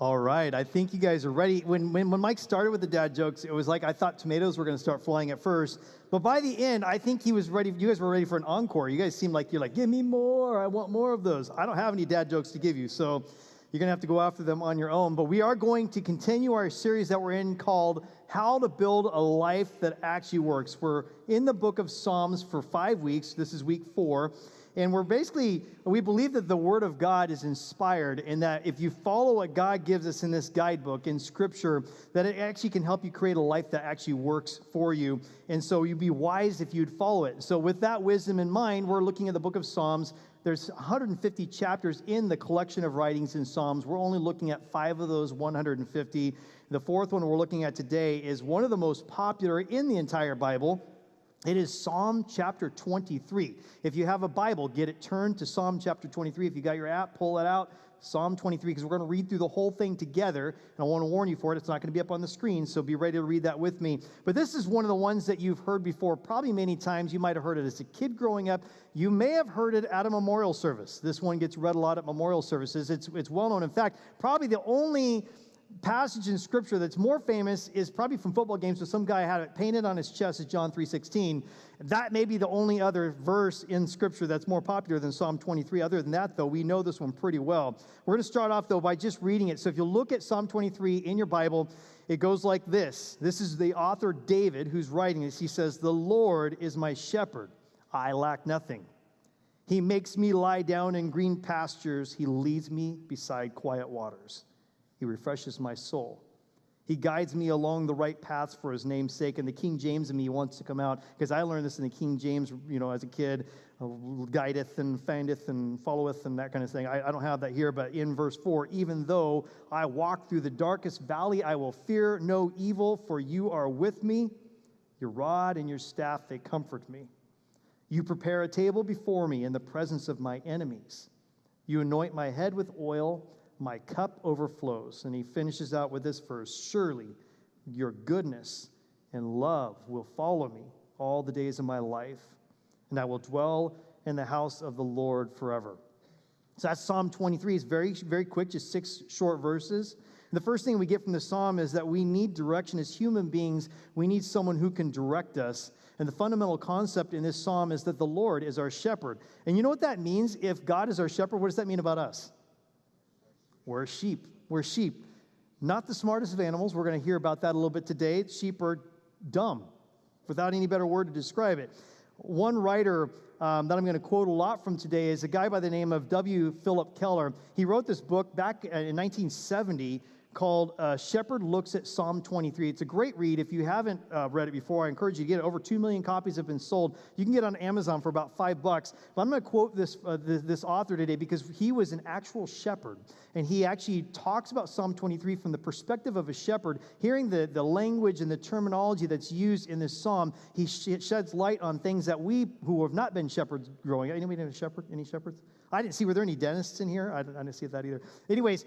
All right, I think you guys are ready. When Mike started with the dad jokes, it was like I thought tomatoes were going to start flying at first, but by the end, I think he was ready. You guys were ready for an encore. You guys seem like you're like, give me more. I want more of those. I don't have any dad jokes to give you, so you're going to have to go after them on your own. But we are going to continue our series that we're in called How to Build a Life That Actually Works. We're in the book of Psalms for 5 weeks. This is week 4. And we believe that the Word of God is inspired and that if you follow what God gives us in this guidebook, in Scripture, that it actually can help you create a life that actually works for you. And so you'd be wise if you'd follow it. So with that wisdom in mind, we're looking at the book of Psalms. There's 150 chapters in the collection of writings in Psalms. We're only looking at 5 of those 150. The fourth one we're looking at today is one of the most popular in the entire Bible. It is Psalm chapter 23. If you have a Bible, get it turned to Psalm chapter 23. If you got your app, pull it out. Psalm 23, because we're going to read through the whole thing together. And I want to warn you for it. It's not going to be up on the screen, so be ready to read that with me. But this is one of the ones that you've heard before, probably many times. You might have heard it as a kid growing up. You may have heard it at a memorial service. This one gets read a lot at memorial services. It's well known. In fact, probably the only passage in Scripture that's more famous is probably from football games where some guy had it painted on his chest as John 3:16. That may be the only other verse in Scripture that's more popular than Psalm 23. Other than that, though, we know this one pretty well. We're going to start off, though, by just reading it. So if you look at Psalm 23 in your Bible, it goes like this. This is the author David who's writing this. He says, "The Lord is my shepherd. I lack nothing. He makes me lie down in green pastures. He leads me beside quiet waters. He refreshes my soul. He guides me along the right paths for his name's sake." And the King James in me wants to come out, because I learned this in the King James, as a kid, guideth and findeth and followeth and that kind of thing. I don't have that here, but in verse 4, "Even though I walk through the darkest valley, I will fear no evil, for you are with me. Your rod and your staff, they comfort me. You prepare a table before me in the presence of my enemies. You anoint my head with oil. My cup overflows." And he finishes out with this verse, "Surely your goodness and love will follow me all the days of my life, and I will dwell in the house of the Lord forever." So that's Psalm 23. It's very, very quick, just 6 short verses. And the first thing we get from the psalm is that we need direction as human beings. We need someone who can direct us. And the fundamental concept in this psalm is that the Lord is our shepherd. And you know what that means? If God is our shepherd, what does that mean about us? We're sheep. We're sheep. Not the smartest of animals. We're going to hear about that a little bit today. Sheep are dumb, without any better word to describe it. One writer that I'm going to quote a lot from today is a guy by the name of W. Philip Keller. He wrote this book back in 1970 called Shepherd Looks at Psalm 23. It's a great read. If you haven't read it before, I encourage you to get it. Over 2 million copies have been sold. You can get it on Amazon for about $5. But I'm going to quote this author today because he was an actual shepherd. And he actually talks about Psalm 23 from the perspective of a shepherd. Hearing the language and the terminology that's used in this psalm, he sheds light on things that we who have not been shepherds growing up. Anybody have a shepherd? Any shepherds? I didn't see. Were there any dentists in here? I didn't see that either. Anyways,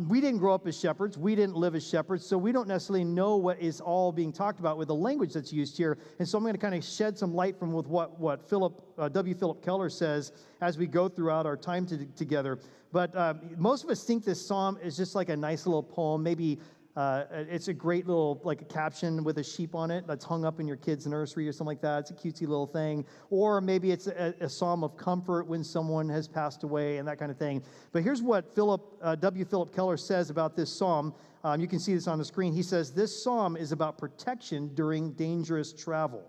we didn't grow up as shepherds. We didn't live as shepherds, so we don't necessarily know what is all being talked about with the language that's used here. And so I'm going to kind of shed some light from with what W. Philip Keller says as we go throughout our time together. But most of us think this psalm is just like a nice little poem. Maybe it's a great little, like a caption with a sheep on it that's hung up in your kid's nursery or something like that. It's a cutesy little thing. Or maybe it's a psalm of comfort when someone has passed away and that kind of thing. But here's what W. Philip Keller says about this psalm. You can see this on the screen. He says, "This psalm is about protection during dangerous travel.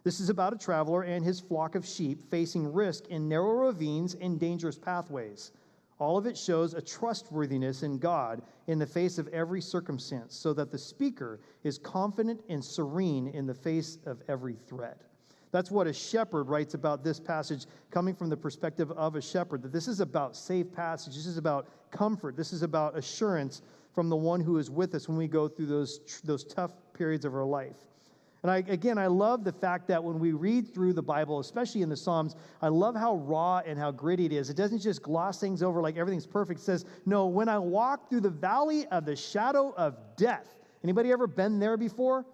This is about a traveler and his flock of sheep facing risk in narrow ravines and dangerous pathways. All of it shows a trustworthiness in God in the face of every circumstance, so that the speaker is confident and serene in the face of every threat." That's what a shepherd writes about this passage, coming from the perspective of a shepherd, that this is about safe passage. This is about comfort. This is about assurance from the one who is with us when we go through those tough periods of our life. And I love the fact that when we read through the Bible, especially in the Psalms, I love how raw and how gritty it is. It doesn't just gloss things over like everything's perfect. It says, no, when I walk through the valley of the shadow of death. Anybody ever been there before?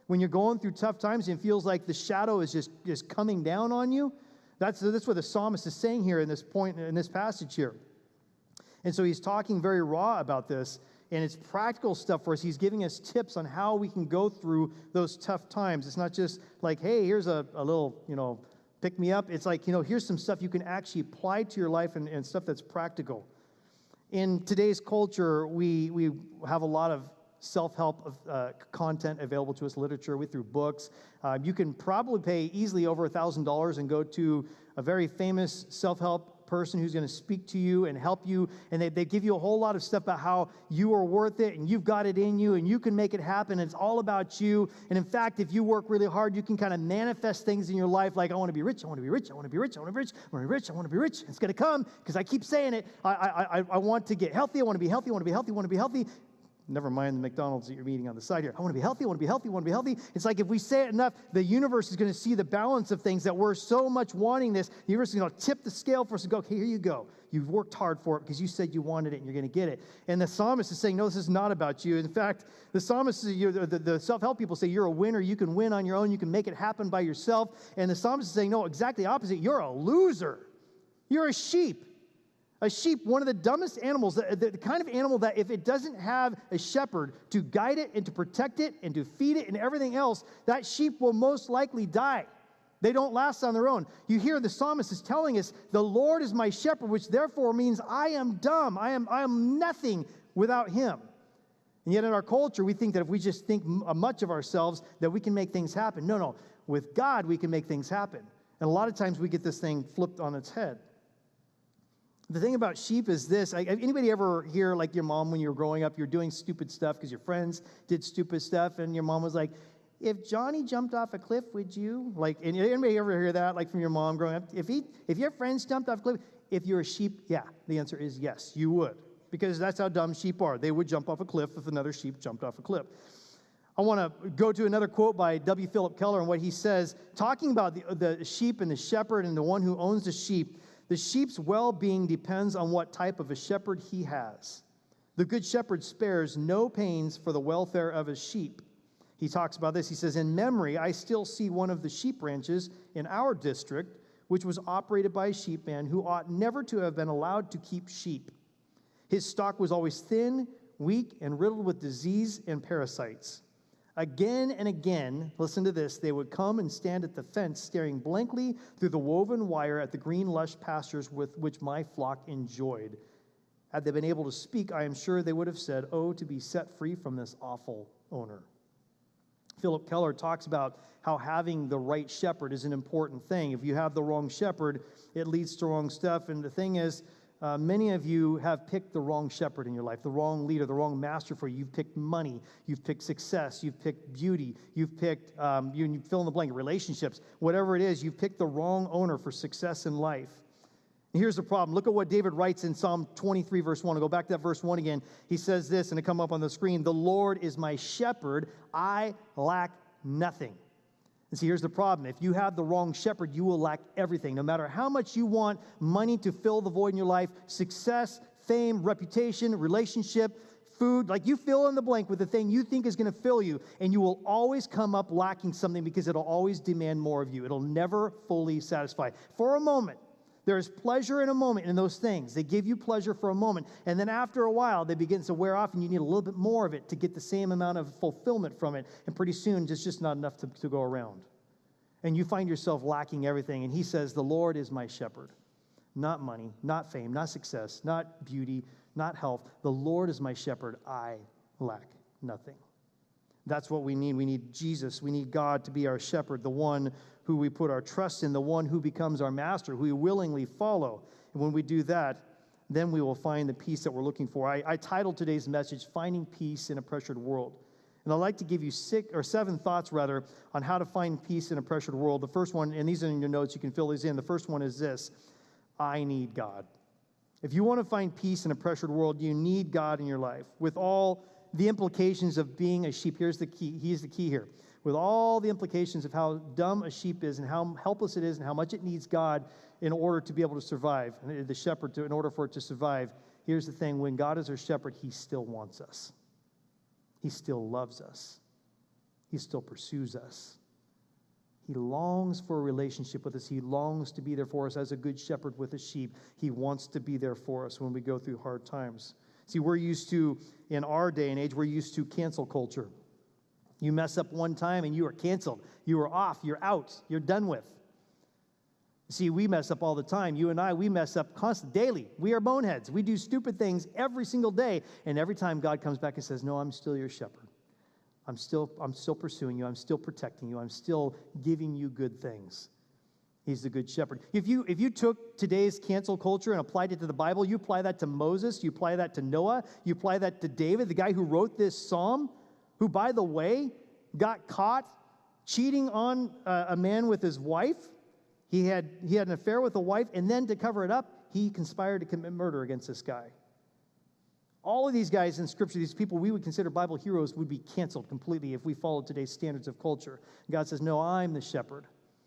When you're going through tough times and it feels like the shadow is just coming down on you. That's what the psalmist is saying here in this point, in this passage here. And so he's talking very raw about this, and it's practical stuff for us. He's giving us tips on how we can go through those tough times. It's not just like, hey, here's a little, pick me up. It's like, here's some stuff you can actually apply to your life and stuff that's practical. In today's culture, we have a lot of self-help content available to us, literature, through books. You can probably pay easily over $1,000 and go to a very famous self-help person who's going to speak to you and help you, and they give you a whole lot of stuff about how you are worth it and you've got it in you and you can make it happen. It's all about you. And in fact, if you work really hard, you can kind of manifest things in your life like, I want to be rich, I want to be rich, I want to be rich, I want to be rich, I want to be rich, I want to be rich. It's going to come because I keep saying it. I want to get healthy, I want to be healthy, I want to be healthy, I want to be healthy. Never mind the McDonald's that you're eating on the side here. I want to be healthy, I want to be healthy, I want to be healthy. It's like if we say it enough, the universe is going to see the balance of things that we're so much wanting this. The universe is going to tip the scale for us and go, okay, here you go. You've worked hard for it because you said you wanted it and you're going to get it. And the psalmist is saying, no, this is not about you. In fact, the psalmist, the self-help people say you're a winner. You can win on your own. You can make it happen by yourself. And the psalmist is saying, no, exactly opposite. You're a loser. You're a sheep. A sheep, one of the dumbest animals, the kind of animal that if it doesn't have a shepherd to guide it and to protect it and to feed it and everything else, that sheep will most likely die. They don't last on their own. You hear the psalmist is telling us, the Lord is my shepherd, which therefore means I am dumb. I am nothing without him. And yet in our culture, we think that if we just think much of ourselves, that we can make things happen. No. With God, we can make things happen. And a lot of times we get this thing flipped on its head. The thing about sheep is this. Anybody ever hear, like your mom when you were growing up, you're doing stupid stuff because your friends did stupid stuff, and your mom was like, if Johnny jumped off a cliff, would you? Like, anybody ever hear that, like from your mom growing up? If your friends jumped off a cliff, if you're a sheep, yeah, the answer is yes, you would. Because that's how dumb sheep are. They would jump off a cliff if another sheep jumped off a cliff. I want to go to another quote by W. Philip Keller and what he says, talking about the sheep and the shepherd and the one who owns the sheep. The sheep's well-being depends on what type of a shepherd he has. The good shepherd spares no pains for the welfare of his sheep. He talks about this. He says, in memory, I still see one of the sheep ranches in our district, which was operated by a sheepman who ought never to have been allowed to keep sheep. His stock was always thin, weak, and riddled with disease and parasites. Again and again, listen to this, they would come and stand at the fence, staring blankly through the woven wire at the green, lush pastures with which my flock enjoyed. Had they been able to speak, I am sure they would have said, oh, to be set free from this awful owner. Philip Keller talks about how having the right shepherd is an important thing. If you have the wrong shepherd, it leads to wrong stuff. And the thing is, many of you have picked the wrong shepherd in your life, the wrong leader, the wrong master for you. You've picked money, you've picked success, you've picked beauty, you've picked, you fill in the blank, relationships. Whatever it is, you've picked the wrong owner for success in life. And here's the problem. Look at what David writes in Psalm 23, verse 1. I'll go back to that verse 1 again. He says this, and it come up on the screen. The Lord is my shepherd, I lack nothing. And see, here's the problem. If you have the wrong shepherd, you will lack everything. No matter how much you want money to fill the void in your life, success, fame, reputation, relationship, food, like you fill in the blank with the thing you think is going to fill you, and you will always come up lacking something because it'll always demand more of you. It'll never fully satisfy. For a moment, there's pleasure in a moment in those things. They give you pleasure for a moment, and then after a while, they begin to wear off, and you need a little bit more of it to get the same amount of fulfillment from it, and pretty soon, it's just not enough to go around. And you find yourself lacking everything, and he says, the Lord is my shepherd. Not money, not fame, not success, not beauty, not health. The Lord is my shepherd. I lack nothing. That's what we need. We need Jesus. We need God to be our shepherd, the one who we put our trust in, the one who becomes our master, who we willingly follow. And when we do that, then we will find the peace that we're looking for. I titled today's message, Finding Peace in a Pressured World. And I'd like to give you 7 thoughts, on how to find peace in a pressured world. The first one, and these are in your notes, you can fill these in. The first one is this: I need God. If you want to find peace in a pressured world, you need God in your life. With all the implications of being a sheep, here's the key. He's the key here. With all the implications of how dumb a sheep is and how helpless it is and how much it needs God in order to be able to survive, the shepherd, in order for it to survive, here's the thing. When God is our shepherd, he still wants us. He still loves us. He still pursues us. He longs for a relationship with us. He longs to be there for us as a good shepherd with his sheep. He wants to be there for us when we go through hard times. See, we're used to, in our day and age, we're used to cancel culture. You mess up one time and you are canceled. You are off. You're out. You're done with. See, we mess up all the time. You and I, we mess up constantly, daily. We are boneheads. We do stupid things every single day. And every time God comes back and says, no, I'm still your shepherd. I'm still pursuing you. I'm still protecting you. I'm still giving you good things. He's the good shepherd. If you took today's cancel culture and applied it to the Bible, you apply that to Moses, you apply that to Noah, you apply that to David, the guy who wrote this psalm, who, by the way, got caught cheating on a man with his wife. He had an affair with a wife, and then to cover it up, he conspired to commit murder against this guy. All of these guys in Scripture, these people we would consider Bible heroes, would be canceled completely if we followed today's standards of culture. God says, no, I'm the shepherd.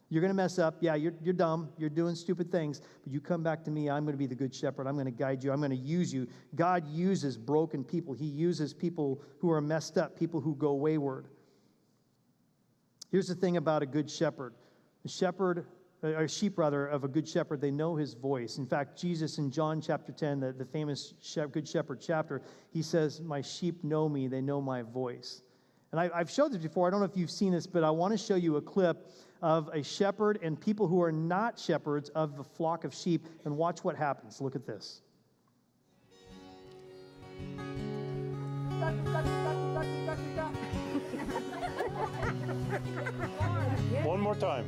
You're going to mess up. Yeah, you're dumb. You're doing stupid things. But you come back to me. I'm going to be the good shepherd. I'm going to guide you. I'm going to use you. God uses broken people. He uses people who are messed up, people who go wayward. Here's the thing about a good shepherd. A sheep of a good shepherd, they know his voice. In fact, Jesus in John chapter 10, the famous Good Shepherd chapter, he says, my sheep know me, they know my voice. And I've showed this before. I don't know if you've seen this, but I want to show you a clip of a shepherd and people who are not shepherds of the flock of sheep, and watch what happens. Look at this. One more time.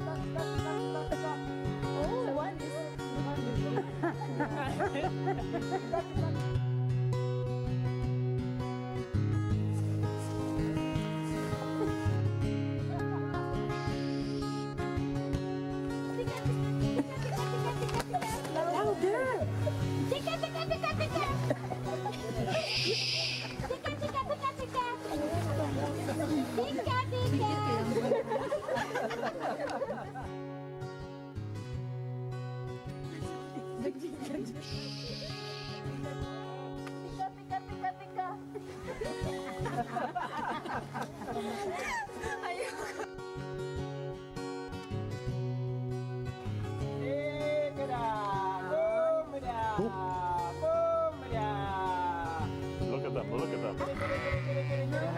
Look at them, look at them. Isn't that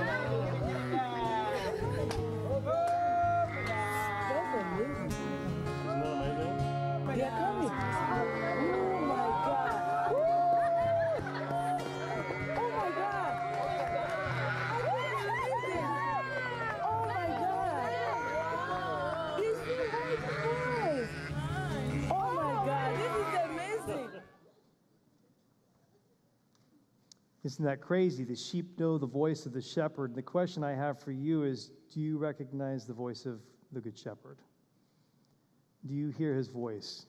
amazing? They're coming. Oh my God. Oh my God. Oh my God. He's so nice. Oh my God. This is amazing. Isn't that crazy? The sheep know the voice of the shepherd. The question I have for you is, do you recognize the voice of the good shepherd? Do you hear his voice?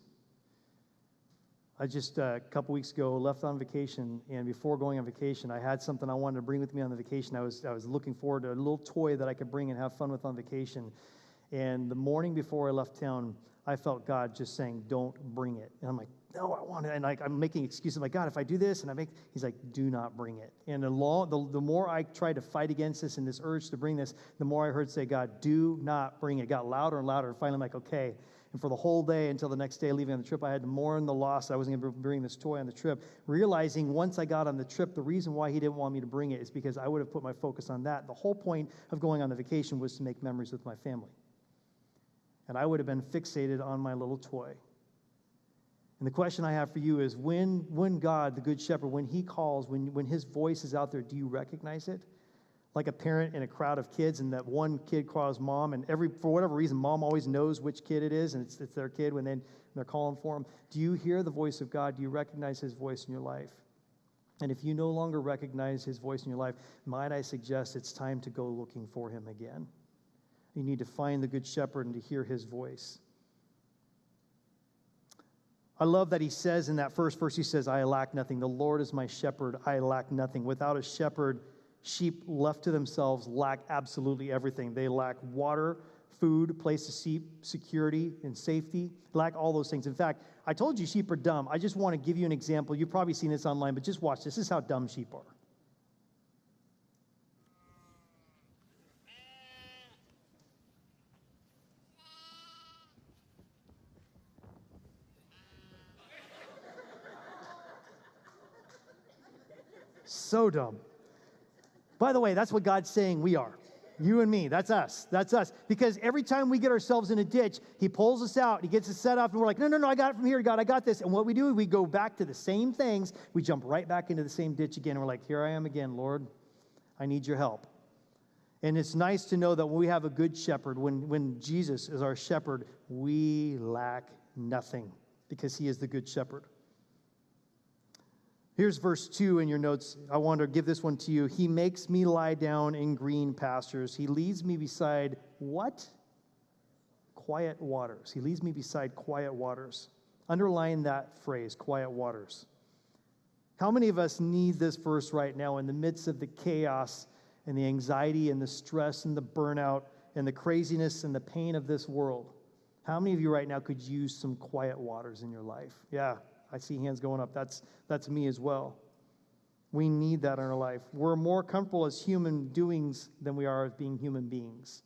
I just, a couple weeks ago, left on vacation, and before going on vacation, I had something I wanted to bring with me on the vacation. I was looking forward to a little toy that I could bring and have fun with on vacation. And the morning before I left town, I felt God just saying, don't bring it. And I'm like, no, I want it. And I'm making excuses. I'm like, God, if I do this, he's like, do not bring it. And the more I tried to fight against this and this urge to bring this, the more I heard say, God, do not bring it. It got louder and louder. And finally, I'm like, okay. And for the whole day until the next day leaving on the trip, I had to mourn the loss. I wasn't going to bring this toy on the trip. Realizing once I got on the trip, the reason why he didn't want me to bring it is because I would have put my focus on that. The whole point of going on the vacation was to make memories with my family. And I would have been fixated on my little toy. And the question I have for you is, when God, the Good Shepherd, when he calls, when his voice is out there, do you recognize it? Like a parent in a crowd of kids, and that one kid calls mom, and for whatever reason, mom always knows which kid it is, and it's their kid when they're calling for him. Do you hear the voice of God? Do you recognize his voice in your life? And if you no longer recognize his voice in your life, might I suggest it's time to go looking for him again? You need to find the Good Shepherd and to hear his voice. I love that he says in that first verse, he says, I lack nothing. The Lord is my shepherd. I lack nothing. Without a shepherd, sheep left to themselves lack absolutely everything. They lack water, food, place to sleep, security, and safety. Lack all those things. In fact, I told you sheep are dumb. I just want to give you an example. You've probably seen this online, but just watch this. This is how dumb sheep are. So dumb. By the way, that's what God's saying we are. You and me, that's us. That's us. Because every time we get ourselves in a ditch, he pulls us out, he gets us set up, and we're like, no, I got it from here, God, I got this. And what we do, we go back to the same things. We jump right back into the same ditch again. And we're like, here I am again, Lord. I need your help. And it's nice to know that when we have a good shepherd, when Jesus is our shepherd, we lack nothing because he is the good shepherd. Here's verse 2 in your notes. I want to give this one to you. He makes me lie down in green pastures. He leads me beside what? Quiet waters. He leads me beside quiet waters. Underline that phrase, quiet waters. How many of us need this verse right now in the midst of the chaos and the anxiety and the stress and the burnout and the craziness and the pain of this world? How many of you right now could use some quiet waters in your life? Yeah. I see hands going up. That's me as well. We need that in our life. We're more comfortable as human doings than we are as being human beings.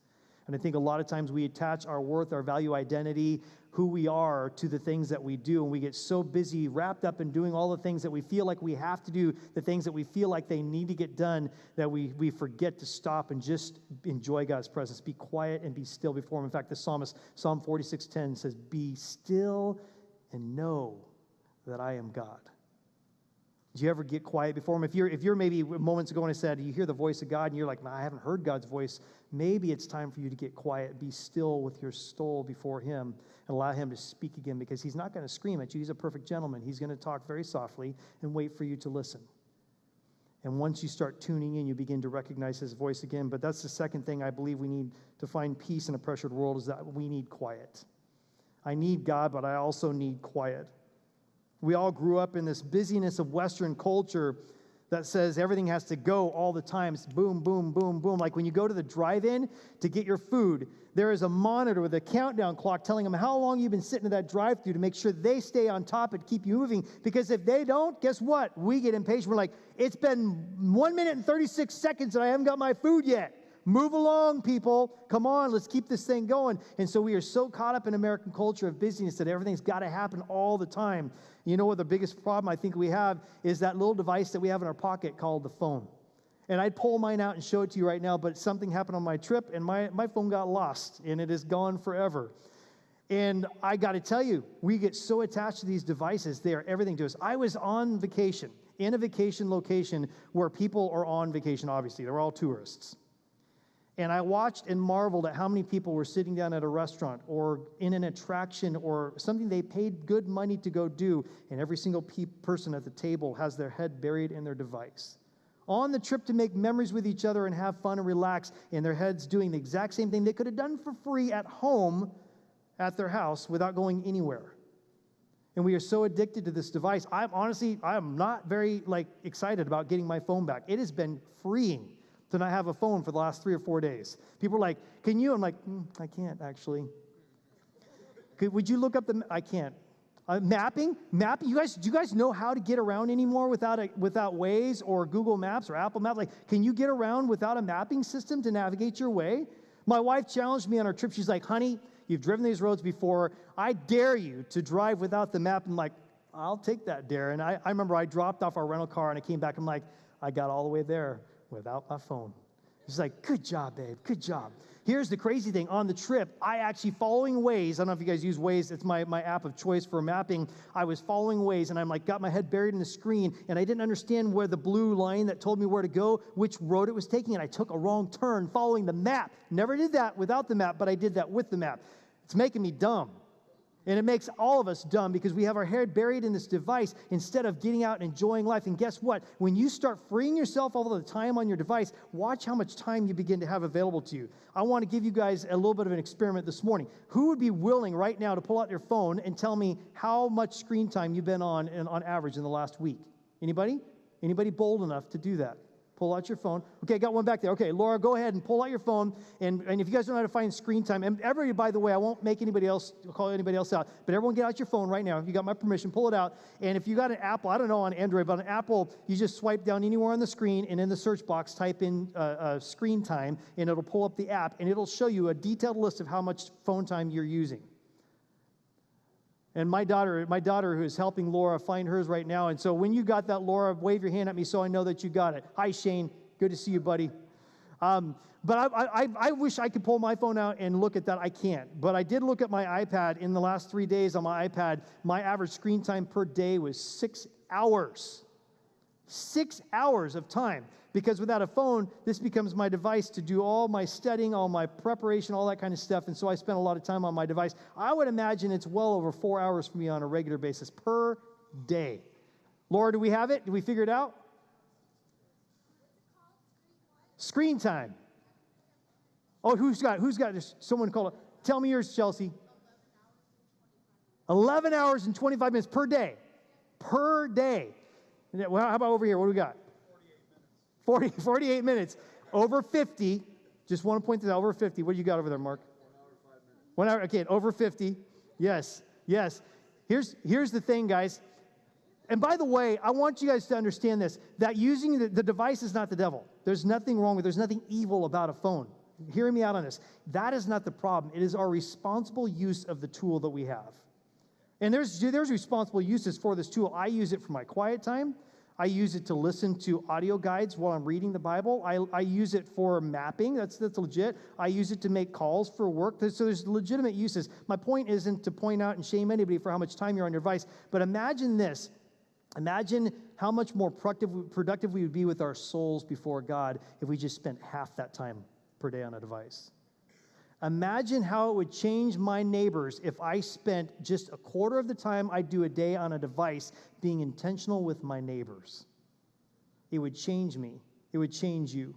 And I think a lot of times we attach our worth, our value, identity, who we are to the things that we do. And we get so busy, wrapped up in doing all the things that we feel like we have to do, the things that we feel like they need to get done, that we forget to stop and just enjoy God's presence. Be quiet and be still before him. In fact, the psalmist, Psalm 46:10 says, be still and know that I am God. Do you ever get quiet before him? If you're maybe moments ago when I said, you hear the voice of God and you're like, I haven't heard God's voice, maybe it's time for you to get quiet, be still with your soul before him, and allow him to speak again, because he's not going to scream at you. He's a perfect gentleman. He's going to talk very softly and wait for you to listen. And once you start tuning in, you begin to recognize his voice again. But that's the second thing I believe we need to find peace in a pressured world, is that we need quiet. I need God, but I also need quiet. We all grew up in this busyness of Western culture that says everything has to go all the time. It's boom, boom, boom, boom. Like when you go to the drive-in to get your food, there is a monitor with a countdown clock telling them how long you've been sitting in that drive-thru to make sure they stay on top and keep you moving. Because if they don't, guess what? We get impatient. We're like, it's been 1 minute and 36 seconds and I haven't got my food yet. Move along, people. Come on, let's keep this thing going. And so we are so caught up in American culture of busyness that everything's got to happen all the time. You know what the biggest problem I think we have is that little device that we have in our pocket called the phone. And I'd pull mine out and show it to you right now, but something happened on my trip, and my phone got lost, and it is gone forever. And I got to tell you, we get so attached to these devices. They are everything to us. I was on vacation, in a vacation location where people are on vacation, obviously. They're all tourists. And I watched and marveled at how many people were sitting down at a restaurant or in an attraction or something they paid good money to go do, and every single person at the table has their head buried in their device. On the trip to make memories with each other and have fun and relax, and their heads doing the exact same thing they could have done for free at home at their house without going anywhere. And we are so addicted to this device. I'm not very excited about getting my phone back. It has been freeing to not have a phone for the last 3 or 4 days. People are like, can you? I'm like, I can't actually. Would you look up I can't. Mapping? Do you guys know how to get around anymore without Waze or Google Maps or Apple Maps? Like, can you get around without a mapping system to navigate your way? My wife challenged me on our trip. She's like, honey, you've driven these roads before. I dare you to drive without the map. I'm like, I'll take that dare. And I remember I dropped off our rental car and I came back. I'm like, I got all the way there without my phone. She's like, good job, babe, good job. Here's the crazy thing. On the trip, I actually following Waze. I don't know if you guys use Waze. It's my app of choice for mapping. I was following Waze, and I'm like, got my head buried in the screen, and I didn't understand where the blue line that told me where to go, which road it was taking, and I took a wrong turn following the map. Never did that without the map, but I did that with the map. It's making me dumb. And it makes all of us dumb because we have our head buried in this device instead of getting out and enjoying life. And guess what? When you start freeing yourself all of the time on your device, watch how much time you begin to have available to you. I want to give you guys a little bit of an experiment this morning. Who would be willing right now to pull out your phone and tell me how much screen time you've been on average in the last week? Anybody? Anybody bold enough to do that? Pull out your phone. Okay, I got one back there. Okay, Laura, go ahead and pull out your phone. And if you guys don't know how to find screen time, and everybody, by the way, I won't make anybody else, call anybody else out, but everyone get out your phone right now. If you got my permission, pull it out. And if you got an Apple, I don't know on Android, but on Apple, you just swipe down anywhere on the screen, and in the search box, type in screen time, and it'll pull up the app, and it'll show you a detailed list of how much phone time you're using. And my daughter who is helping Laura find hers right now. And so when you got that, Laura, wave your hand at me so I know that you got it. Hi, Shane. Good to see you, buddy. But I wish I could pull my phone out and look at that. I can't. But I did look at my iPad. In the last 3 days on my iPad, my average screen time per day was 6 hours. 6 hours of time. Because without a phone, this becomes my device to do all my studying, all my preparation, all that kind of stuff. And so I spend a lot of time on my device. I would imagine it's well over 4 hours for me on a regular basis per day. Laura, do we have it? Did we figure it out? Screen time. Oh, who's got this? Someone call it. Tell me yours, Chelsea. 11 hours and 25 minutes per day. Per day. Well, how about over here? What do we got? 48 minutes. Over 50. Just want to point this out. Over 50. What do you got over there, Mark? 1 hour, 5 minutes. Okay, over 50. Yes. Here's the thing, guys. And by the way, I want you guys to understand this, that using the device is not the devil. There's nothing wrong with, there's nothing evil about a phone. Hear me out on this. That is not the problem. It is our responsible use of the tool that we have. And there's responsible uses for this tool. I use it for my quiet time. I use it to listen to audio guides while I'm reading the Bible. I use it for mapping. That's legit. I use it to make calls for work. So there's legitimate uses. My point isn't to point out and shame anybody for how much time you're on your device, but imagine this. Imagine how much more productive we would be with our souls before God if we just spent half that time per day on a device. Imagine how it would change my neighbors if I spent just a quarter of the time I do a day on a device being intentional with my neighbors. It would change me. It would change you.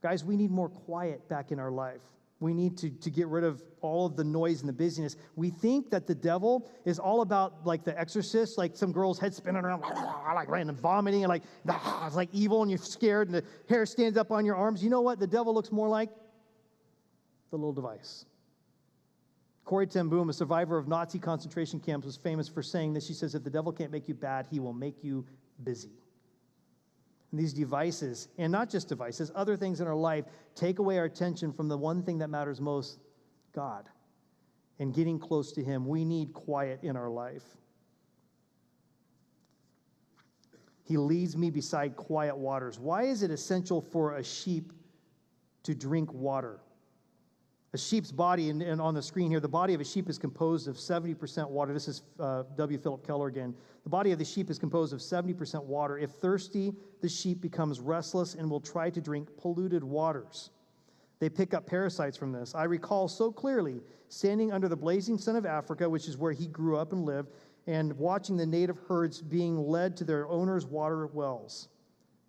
Guys, we need more quiet back in our life. We need to get rid of all of the noise and the busyness. We think that the devil is all about, like the exorcist, like some girl's head spinning around, like random vomiting, and like, it's like evil, and you're scared, and the hair stands up on your arms. You know what the devil looks more like? The little device. Corrie ten Boom, a survivor of Nazi concentration camps, was famous for saying this. She says, if the devil can't make you bad, he will make you busy. And these devices, and not just devices, other things in our life, take away our attention from the one thing that matters most, God, and getting close to Him. We need quiet in our life. He leads me beside quiet waters. Why is it essential for a sheep to drink water? A sheep's body, and on the screen here, the body of a sheep is composed of 70% water. This is W. Philip Keller again. The body of the sheep is composed of 70% water. If thirsty, the sheep becomes restless and will try to drink polluted waters. They pick up parasites from this. I recall so clearly standing under the blazing sun of Africa, which is where he grew up and lived, and watching the native herds being led to their owners' water wells.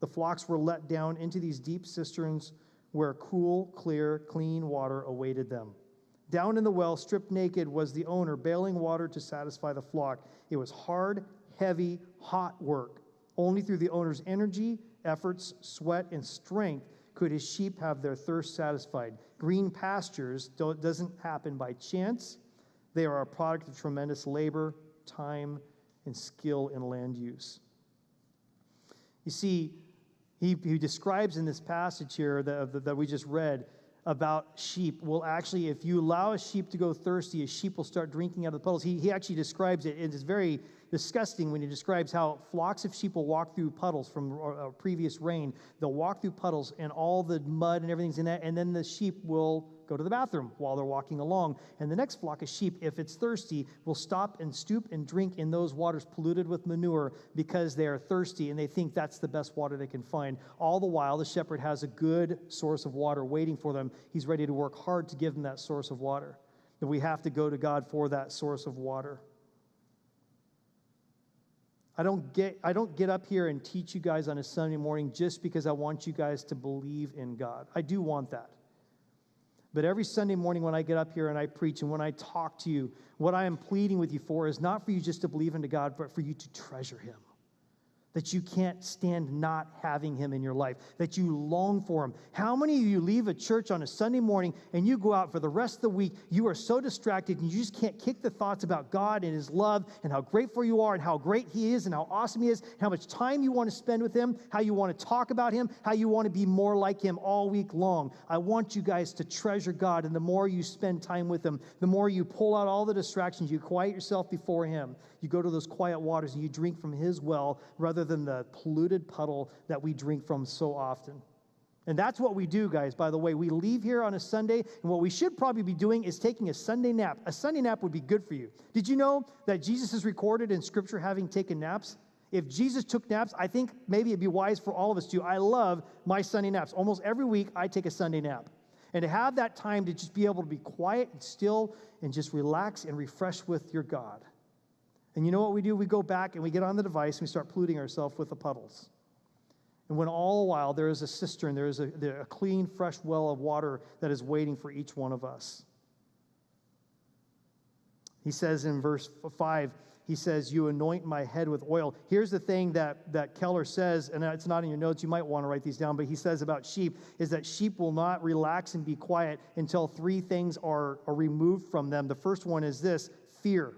The flocks were let down into these deep cisterns where cool, clear, clean water awaited them. Down in the well, stripped naked, was the owner, bailing water to satisfy the flock. It was hard, heavy, hot work. Only through the owner's energy, efforts, sweat, and strength could his sheep have their thirst satisfied. Green pastures doesn't happen by chance. They are a product of tremendous labor, time, and skill in land use. You see, He describes in this passage here that we just read about sheep. Well, actually, if you allow a sheep to go thirsty, a sheep will start drinking out of the puddles. He actually describes it. It is very disgusting when he describes how flocks of sheep will walk through puddles from a previous rain. They'll walk through puddles, and all the mud and everything's in that, and then the sheep will go to the bathroom while they're walking along. And the next flock of sheep, if it's thirsty, will stop and stoop and drink in those waters polluted with manure because they are thirsty and they think that's the best water they can find. All the while, the shepherd has a good source of water waiting for them. He's ready to work hard to give them that source of water. But we have to go to God for that source of water. I don't get up here and teach you guys on a Sunday morning just because I want you guys to believe in God. I do want that. But every Sunday morning when I get up here and I preach and when I talk to you, what I am pleading with you for is not for you just to believe into God, but for you to treasure Him. that you can't stand not having him in your life, that you long for him? How many of you leave a church on a Sunday morning and you go out for the rest of the week, you are so distracted and you just can't kick the thoughts about God and his love and how grateful you are and how great he is and how awesome he is, how much time you want to spend with him, how you want to talk about him, how you want to be more like him all week long? I want you guys to treasure God, and the more you spend time with him, the more you pull out all the distractions, you quiet yourself before him, you go to those quiet waters and you drink from his well rather than the polluted puddle that we drink from so often. And that's what we do, guys, by the way. We leave here on a Sunday, and what we should probably be doing is taking a Sunday nap. A Sunday nap would be good for you. Did you know that Jesus is recorded in Scripture having taken naps? If Jesus took naps, I think maybe it'd be wise for all of us to. I love my Sunday naps. Almost every week, I take a Sunday nap. And to have that time to just be able to be quiet and still and just relax and refresh with your God. And you know what we do? We go back and we get on the device and we start polluting ourselves with the puddles. And when all the while there is a cistern, there is a clean, fresh well of water that is waiting for each one of us. He says in verse 5, he says, you anoint my head with oil. Here's the thing that Keller says, and it's not in your notes, you might want to write these down, but he says about sheep, is that sheep will not relax and be quiet until three things are removed from them. The first one is this: fear.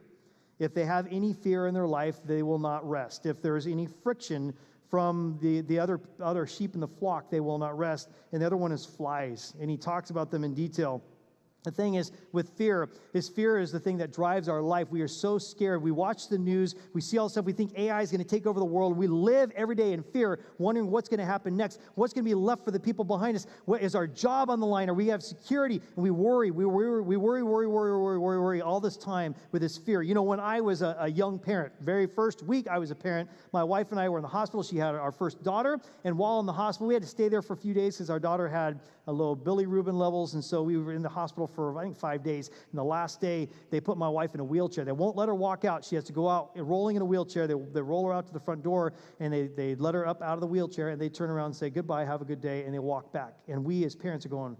If they have any fear in their life, they will not rest. If there is any friction from the other sheep in the flock, they will not rest. And the other one is flies, and he talks about them in detail. The thing is, with fear is the thing that drives our life. We are so scared. We watch the news. We see all this stuff. We think AI is going to take over the world. We live every day in fear, wondering what's going to happen next. What's going to be left for the people behind us? What is our job on the line? Or we have security, and we worry all this time with this fear. You know, when I was a young parent, very first week I was a parent, my wife and I were in the hospital. She had our first daughter, and while in the hospital, we had to stay there for a few days because our daughter had a low bilirubin levels, and so we were in the hospital for, I think, 5 days. And the last day, they put my wife in a wheelchair. They won't let her walk out. She has to go out rolling in a wheelchair. They roll her out to the front door, and they let her up out of the wheelchair, and they turn around and say, goodbye, have a good day, and they walk back. And we as parents are going,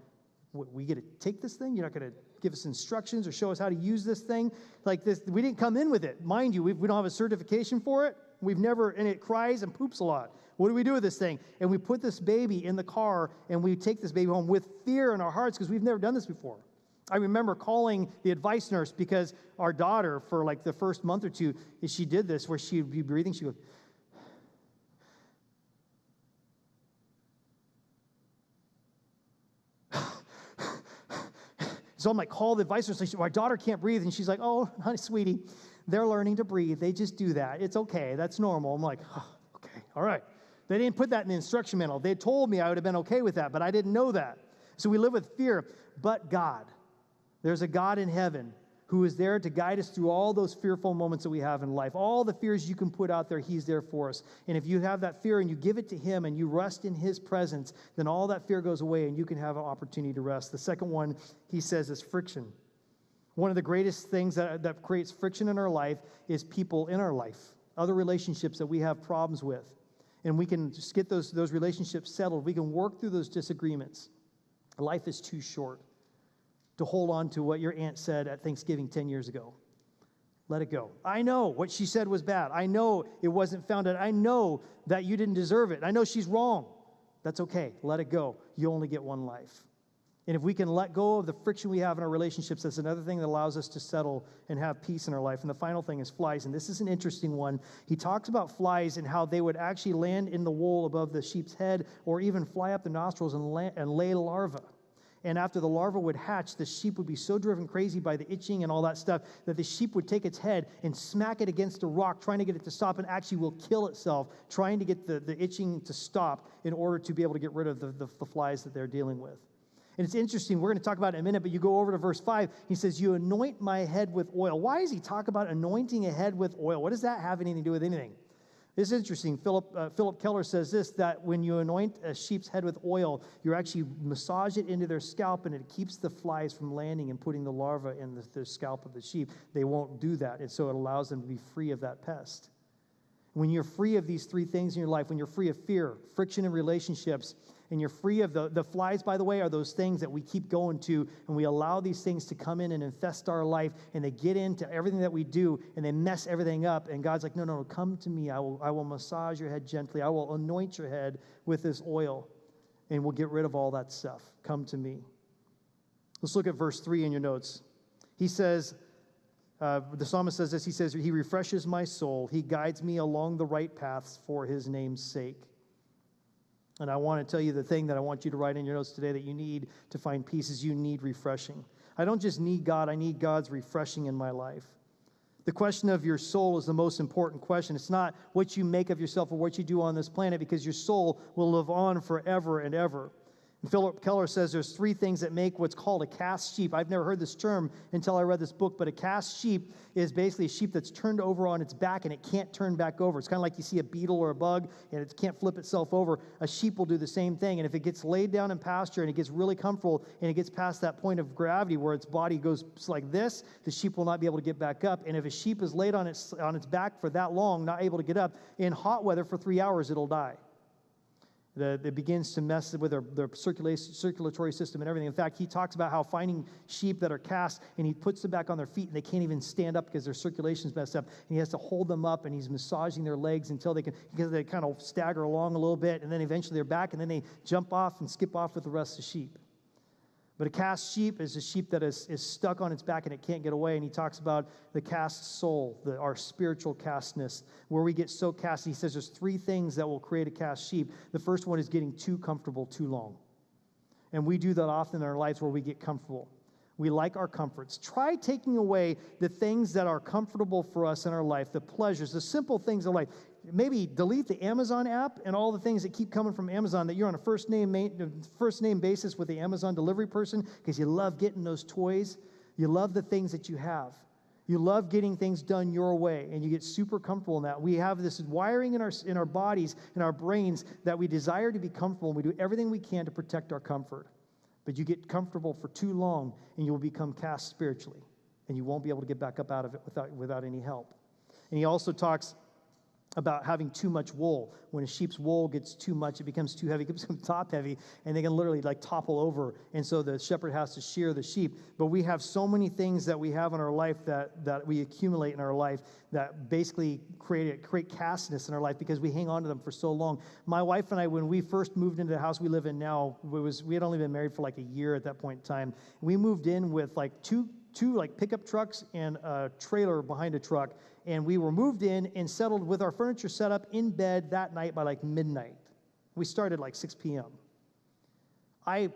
we get to take this thing? You're not going to give us instructions or show us how to use this thing? Like this, we didn't come in with it. Mind you, we don't have a certification for it. And it cries and poops a lot. What do we do with this thing? And we put this baby in the car, and we take this baby home with fear in our hearts because we've never done this before. I remember calling the advice nurse because our daughter, for like the first month or two, she did this where she would be breathing. She would, so I'm like, call the advice nurse. Like, my daughter can't breathe. And she's like, oh, honey, sweetie, they're learning to breathe. They just do that. It's okay. That's normal. I'm like, oh, okay, all right. They didn't put that in the instruction manual. They told me I would have been okay with that, but I didn't know that. So we live with fear. But God, there's a God in heaven who is there to guide us through all those fearful moments that we have in life. All the fears you can put out there, he's there for us. And if you have that fear and you give it to him and you rest in his presence, then all that fear goes away and you can have an opportunity to rest. The second one, he says, is friction. One of the greatest things that creates friction in our life is people in our life, other relationships that we have problems with. And we can just get those relationships settled. We can work through those disagreements. Life is too short to hold on to what your aunt said at Thanksgiving 10 years ago. Let it go. I know what she said was bad. I know it wasn't founded. I know that you didn't deserve it. I know she's wrong. That's okay. Let it go. You only get one life. And if we can let go of the friction we have in our relationships, that's another thing that allows us to settle and have peace in our life. And the final thing is flies. And this is an interesting one. He talks about flies and how they would actually land in the wool above the sheep's head or even fly up the nostrils and lay larvae. And after the larva would hatch, the sheep would be so driven crazy by the itching and all that stuff that the sheep would take its head and smack it against a rock, trying to get it to stop, and actually will kill itself, trying to get the itching to stop in order to be able to get rid of the flies that they're dealing with. And it's interesting. We're going to talk about it in a minute, but you go over to verse 5. He says, you anoint my head with oil. Why does he talk about anointing a head with oil? What does that have anything to do with anything? This is interesting. Philip Keller says this, that when you anoint a sheep's head with oil, you actually massage it into their scalp, and it keeps the flies from landing and putting the larva in the scalp of the sheep. They won't do that, and so it allows them to be free of that pest. When you're free of these three things in your life, when you're free of fear, friction in relationships, and you're free of the flies, by the way, are those things that we keep going to, and we allow these things to come in and infest our life, and they get into everything that we do, and they mess everything up, and God's like, no, come to me. I will massage your head gently. I will anoint your head with this oil, and we'll get rid of all that stuff. Come to me. Let's look at verse 3 in your notes. He says, the psalmist says this, he says, he refreshes my soul. He guides me along the right paths for his name's sake. And I want to tell you the thing that I want you to write in your notes today that you need to find peace is you need refreshing. I don't just need God, I need God's refreshing in my life. The question of your soul is the most important question. It's not what you make of yourself or what you do on this planet, because your soul will live on forever and ever. And Philip Keller says there's 3 things that make what's called a cast sheep. I've never heard this term until I read this book, but a cast sheep is basically a sheep that's turned over on its back and it can't turn back over. It's kind of like you see a beetle or a bug and it can't flip itself over. A sheep will do the same thing. And if it gets laid down in pasture and it gets really comfortable and it gets past that point of gravity where its body goes like this, the sheep will not be able to get back up. And if a sheep is laid on its back for that long, not able to get up, in hot weather for 3 hours, it'll die. It begins to mess with their circulatory system and everything. In fact, he talks about how finding sheep that are cast, and he puts them back on their feet, and they can't even stand up because their circulation's messed up. And he has to hold them up, and he's massaging their legs until they can, because they kind of stagger along a little bit, and then eventually they're back, and then they jump off and skip off with the rest of the sheep. But a cast sheep is a sheep that is stuck on its back and it can't get away. And he talks about the cast soul, our spiritual castness, where we get so cast. He says there's 3 things that will create a cast sheep. The first one is getting too comfortable too long. And we do that often in our lives where we get comfortable. We like our comforts. Try taking away the things that are comfortable for us in our life, the pleasures, the simple things of life. Maybe delete the Amazon app and all the things that keep coming from Amazon that you're on a first name basis with the Amazon delivery person because you love getting those toys. You love the things that you have. You love getting things done your way, and you get super comfortable in that. We have this wiring in our bodies, in our brains, that we desire to be comfortable, and we do everything we can to protect our comfort. But you get comfortable for too long, and you will become cast spiritually, and you won't be able to get back up out of it without any help. And he also talks about having too much wool. When a sheep's wool gets too much, it becomes too heavy, it becomes top heavy, and they can literally like topple over. And so the shepherd has to shear the sheep. But we have so many things that we have in our life that we accumulate in our life that basically create castness in our life because we hang on to them for so long. My wife and I, when we first moved into the house we live in now, we had only been married for like a year at that point in time. We moved in with like two like pickup trucks and a trailer behind a truck. And we were moved in and settled with our furniture set up in bed that night by like midnight. We started like 6 p.m. I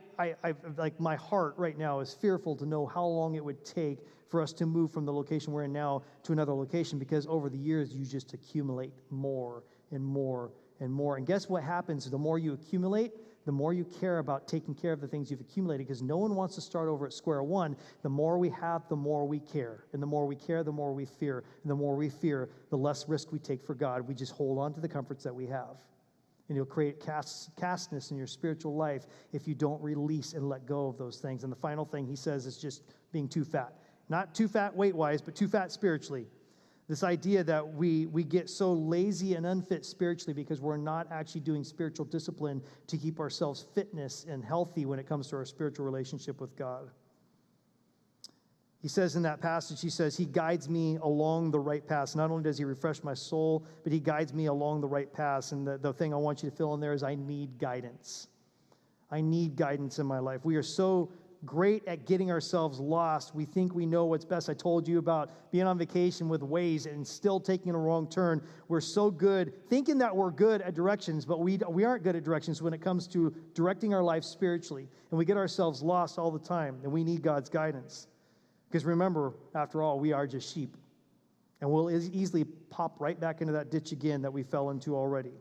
like my heart right now is fearful to know how long it would take for us to move from the location we're in now to another location, because over the years you just accumulate more and more and more. And guess what happens? The more you accumulate, the more you care about taking care of the things you've accumulated, because no one wants to start over at square one. The more we have, the more we care. And the more we care, the more we fear. And the more we fear, the less risk we take for God. We just hold on to the comforts that we have. And you'll create castness in your spiritual life if you don't release and let go of those things. And the final thing he says is just being too fat. Not too fat weight-wise, but too fat spiritually. This idea that we get so lazy and unfit spiritually because we're not actually doing spiritual discipline to keep ourselves fitness and healthy when it comes to our spiritual relationship with God. He says in that passage, he says, he guides me along the right path. Not only does he refresh my soul, but he guides me along the right path. And the thing I want you to fill in there is I need guidance. I need guidance in my life. We are so great at getting ourselves lost. We think we know what's best. I told you about being on vacation with Waze and still taking a wrong turn. We're so good thinking that we're good at directions, but we aren't good at directions when it comes to directing our life spiritually. And we get ourselves lost all the time, and we need God's guidance. Because remember, after all, we are just sheep. And we'll easily pop right back into that ditch again that we fell into already.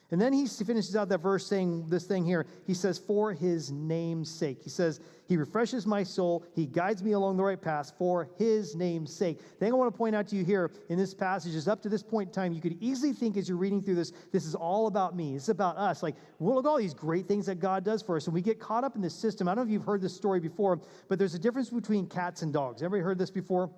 And then he finishes out that verse saying this thing here. He says, for his name's sake. He says, he refreshes my soul. He guides me along the right path for his name's sake. The thing I want to point out to you here in this passage is up to this point in time, you could easily think as you're reading through this is all about me. It's about us. Like, well, look at all these great things that God does for us. And we get caught up in this system. I don't know if you've heard this story before, but there's a difference between cats and dogs. Everybody heard this before?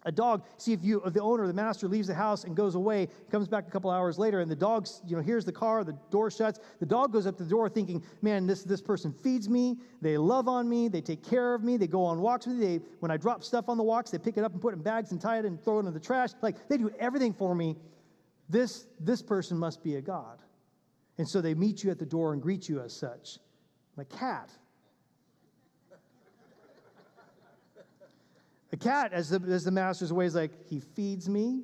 A dog, see if the owner, the master leaves the house and goes away, comes back a couple hours later, and the dog, hears the car, the door shuts. The dog goes up to the door thinking, man, this person feeds me, they love on me, they take care of me, they go on walks with me. When I drop stuff on the walks, they pick it up and put it in bags and tie it and throw it in the trash. Like, they do everything for me. This person must be a God. And so they meet you at the door and greet you as such. A cat. A cat, as the master's way, is like, he feeds me,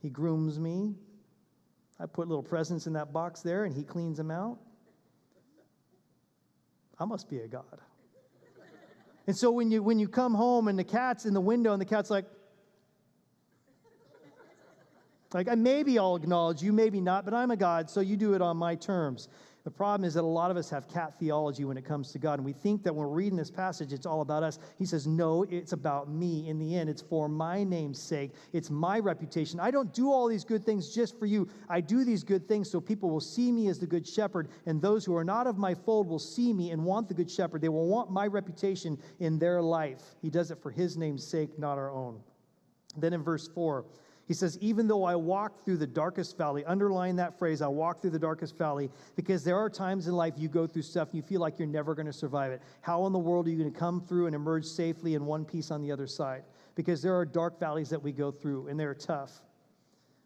he grooms me. I put little presents in that box there, and he cleans them out. I must be a God. And so when you come home and the cat's in the window and the cat's like, maybe I'll acknowledge you, maybe not, but I'm a God, so you do it on my terms. The problem is that a lot of us have cat theology when it comes to God, and we think that when we're reading this passage, it's all about us. He says, no, it's about me. In the end, it's for my name's sake. It's my reputation. I don't do all these good things just for you. I do these good things so people will see me as the good shepherd, and those who are not of my fold will see me and want the good shepherd. They will want my reputation in their life. He does it for his name's sake, not our own. Then in verse 4, he says, even though I walk through the darkest valley, underline that phrase, I walk through the darkest valley, because there are times in life you go through stuff and you feel like you're never going to survive it. How in the world are you going to come through and emerge safely in one piece on the other side? Because there are dark valleys that we go through, and they're tough.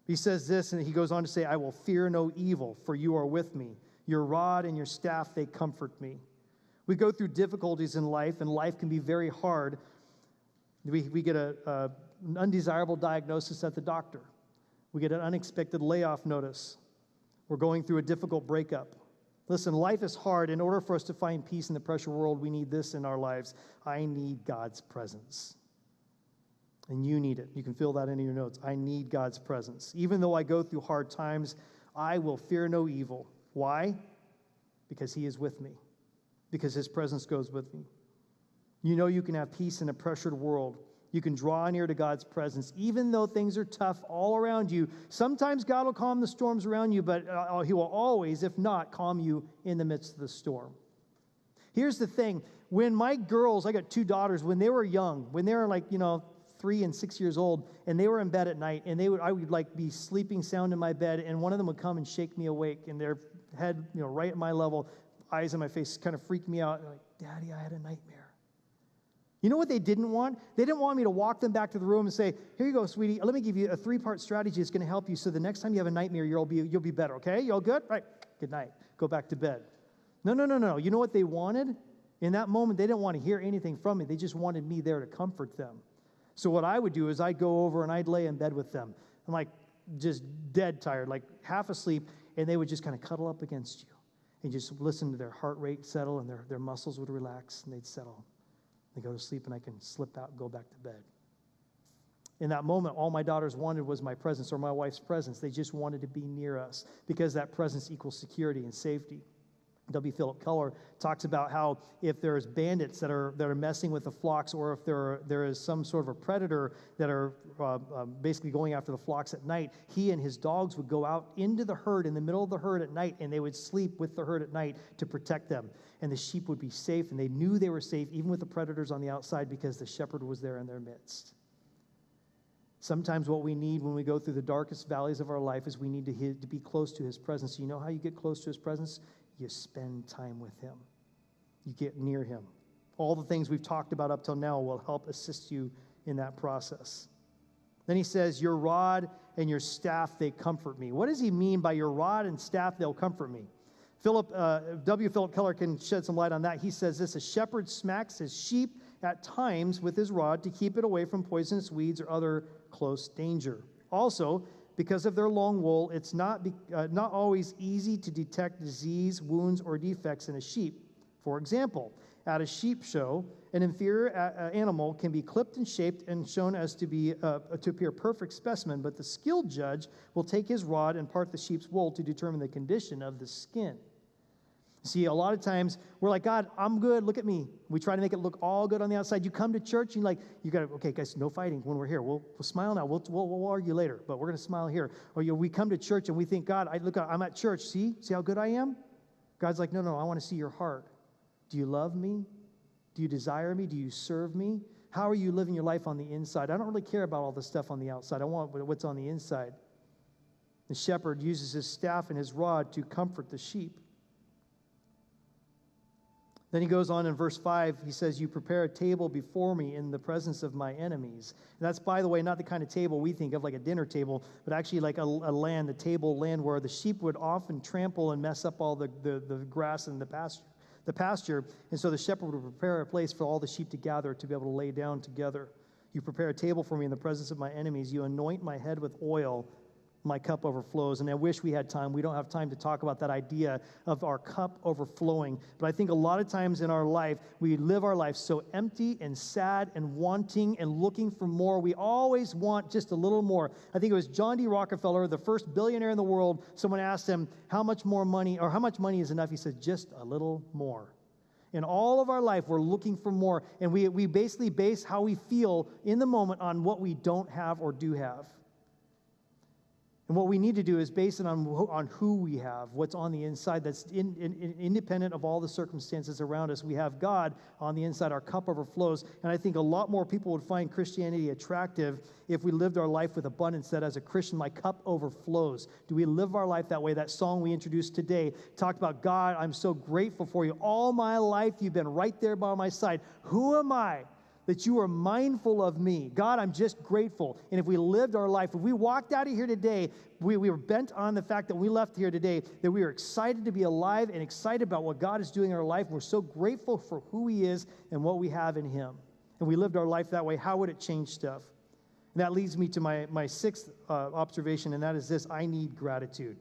He says this, and he goes on to say, I will fear no evil, for you are with me. Your rod and your staff, they comfort me. We go through difficulties in life, and life can be very hard. We get an undesirable diagnosis at the doctor. We get an unexpected layoff notice. We're going through a difficult breakup. Listen, life is hard. In order for us to find peace in the pressure world, we need this in our lives. I need God's presence. And you need it. You can fill that into your notes. I need God's presence. Even though I go through hard times, I will fear no evil. Why? Because he is with me. Because his presence goes with me. You know you can have peace in a pressured world. You can draw near to God's presence, even though things are tough all around you. Sometimes God will calm the storms around you, but he will always, if not, calm you in the midst of the storm. Here's the thing. When my girls, I got 2 daughters, when they were young, when they were 3 and 6 years old, and they were in bed at night, and I would be sleeping sound in my bed, and one of them would come and shake me awake, and their head, right at my level, eyes on my face, kind of freaked me out. Like, Daddy, I had a nightmare. You know what they didn't want? They didn't want me to walk them back to the room and say, here you go, sweetie. Let me give you a 3-part strategy that's going to help you so the next time you have a nightmare, you'll be better, okay? You all good? All right, good night. Go back to bed. No. You know what they wanted? In that moment, they didn't want to hear anything from me. They just wanted me there to comfort them. So what I would do is I'd go over and I'd lay in bed with them. I'm just dead tired, half asleep, and they would just kind of cuddle up against you and just listen to their heart rate settle and their muscles would relax and they'd settle. They go to sleep, and I can slip out and go back to bed. In that moment, all my daughters wanted was my presence or my wife's presence. They just wanted to be near us because that presence equals security and safety. W. Philip Keller talks about how if there's bandits that are messing with the flocks, or if there is some sort of a predator that are basically going after the flocks at night, he and his dogs would go out into the herd in the middle of the herd at night, and they would sleep with the herd at night to protect them. And the sheep would be safe, and they knew they were safe even with the predators on the outside because the shepherd was there in their midst. Sometimes what we need when we go through the darkest valleys of our life is we need to be close to his presence. You know how you get close to his presence? You spend time with him. You get near him. All the things we've talked about up till now will help assist you in that process. Then he says, your rod and your staff, they comfort me. What does he mean by your rod and staff, they'll comfort me? W. Philip Keller can shed some light on that. He says this, a shepherd smacks his sheep at times with his rod to keep it away from poisonous weeds or other close danger. Also, because of their long wool, it's not always easy to detect disease, wounds, or defects in a sheep. For example, at a sheep show, an inferior animal can be clipped and shaped and shown as to appear a perfect specimen, but the skilled judge will take his rod and part the sheep's wool to determine the condition of the skin. See, a lot of times we're like, God, I'm good. Look at me. We try to make it look all good on the outside. You come to church, and you got to, okay, guys, no fighting when we're here. We'll smile now. We'll argue later, but we're going to smile here. Or we come to church and we think, God, I'm at church. See how good I am? God's like, no, I want to see your heart. Do you love me? Do you desire me? Do you serve me? How are you living your life on the inside? I don't really care about all the stuff on the outside. I want what's on the inside. The shepherd uses his staff and his rod to comfort the sheep. Then he goes on in verse 5, he says, you prepare a table before me in the presence of my enemies. And that's, by the way, not the kind of table we think of like a dinner table, but actually like a table land where the sheep would often trample and mess up all the grass and the pasture. And so the shepherd would prepare a place for all the sheep to gather, to be able to lay down together. You prepare a table for me in the presence of my enemies. You anoint my head with oil. My cup overflows. And I wish we had time. We don't have time to talk about that idea of our cup overflowing. But I think a lot of times in our life, we live our life so empty and sad and wanting and looking for more. We always want just a little more. I think it was John D. Rockefeller, the first billionaire in the world. Someone asked him, how much more money, or how much money is enough? He said, just a little more. In all of our life, we're looking for more. And we basically base how we feel in the moment on what we don't have or do have. And what we need to do is base it on who we have, what's on the inside that's independent of all the circumstances around us. We have God on the inside. Our cup overflows. And I think a lot more people would find Christianity attractive if we lived our life with abundance, that as a Christian, my cup overflows. Do we live our life that way? That song we introduced today talked about, God, I'm so grateful for you. All my life, you've been right there by my side. Who am I that you are mindful of me? God, I'm just grateful. And if we lived our life, if we walked out of here today, we were bent on the fact that we left here today, that we are excited to be alive and excited about what God is doing in our life. We're so grateful for who he is and what we have in him. And we lived our life that way, how would it change stuff? And that leads me to my sixth observation, and that is this: I need gratitude.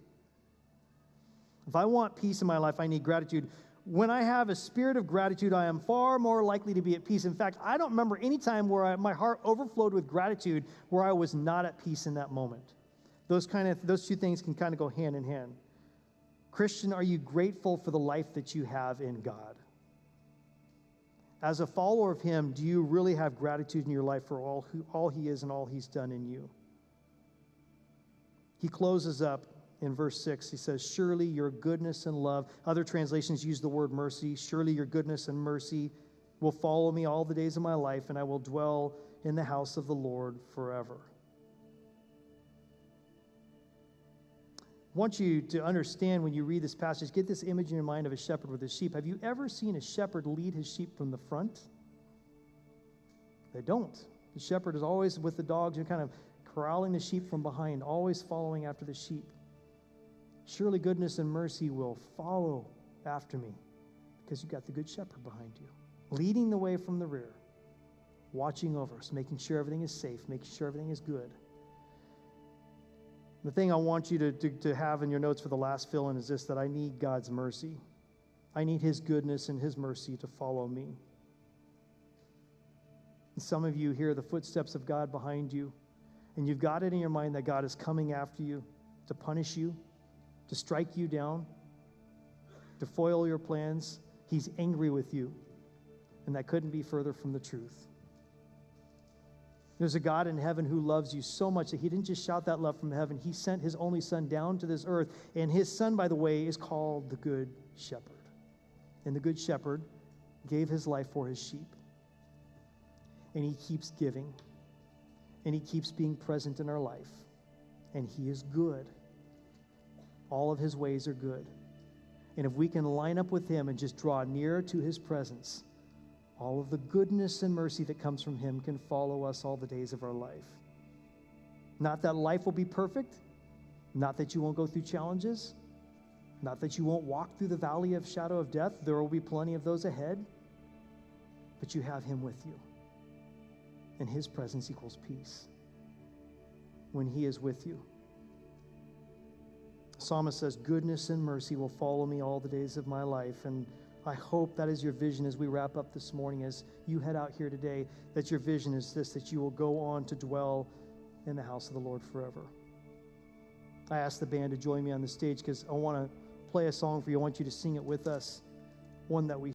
If I want peace in my life, I need gratitude. When I have a spirit of gratitude, I am far more likely to be at peace. In fact, I don't remember any time where my heart overflowed with gratitude where I was not at peace in that moment. Those two things can kind of go hand in hand. Christian, are you grateful for the life that you have in God? As a follower of him, do you really have gratitude in your life for all he is and all he's done in you? He closes up in verse 6, he says, surely your goodness and love. Other translations use the word mercy. Surely your goodness and mercy will follow me all the days of my life, and I will dwell in the house of the Lord forever. I want you to understand when you read this passage, get this image in your mind of a shepherd with his sheep. Have you ever seen a shepherd lead his sheep from the front? They don't. The shepherd is always with the dogs and kind of corralling the sheep from behind, always following after the sheep. Surely goodness and mercy will follow after me because you've got the good shepherd behind you, leading the way from the rear, watching over us, making sure everything is safe, making sure everything is good. The thing I want you to have in your notes for the last fill-in is this, that I need God's mercy. I need his goodness and his mercy to follow me. And some of you hear the footsteps of God behind you, and you've got it in your mind that God is coming after you to punish you, to strike you down, to foil your plans. He's angry with you, and that couldn't be further from the truth. There's a God in heaven who loves you so much that he didn't just shout that love from heaven. He sent his only son down to this earth, and his son, by the way, is called the Good Shepherd. And the Good Shepherd gave his life for his sheep, and he keeps giving, and he keeps being present in our life, and he is good. All of his ways are good. And if we can line up with him and just draw nearer to his presence, all of the goodness and mercy that comes from him can follow us all the days of our life. Not that life will be perfect, not that you won't go through challenges, not that you won't walk through the valley of shadow of death. There will be plenty of those ahead, but you have him with you. And his presence equals peace when he is with you. The psalmist says, goodness and mercy will follow me all the days of my life. And I hope that is your vision as we wrap up this morning, as you head out here today, that your vision is this, that you will go on to dwell in the house of the Lord forever. I asked the band to join me on the stage because I want to play a song for you. I want you to sing it with us, one that we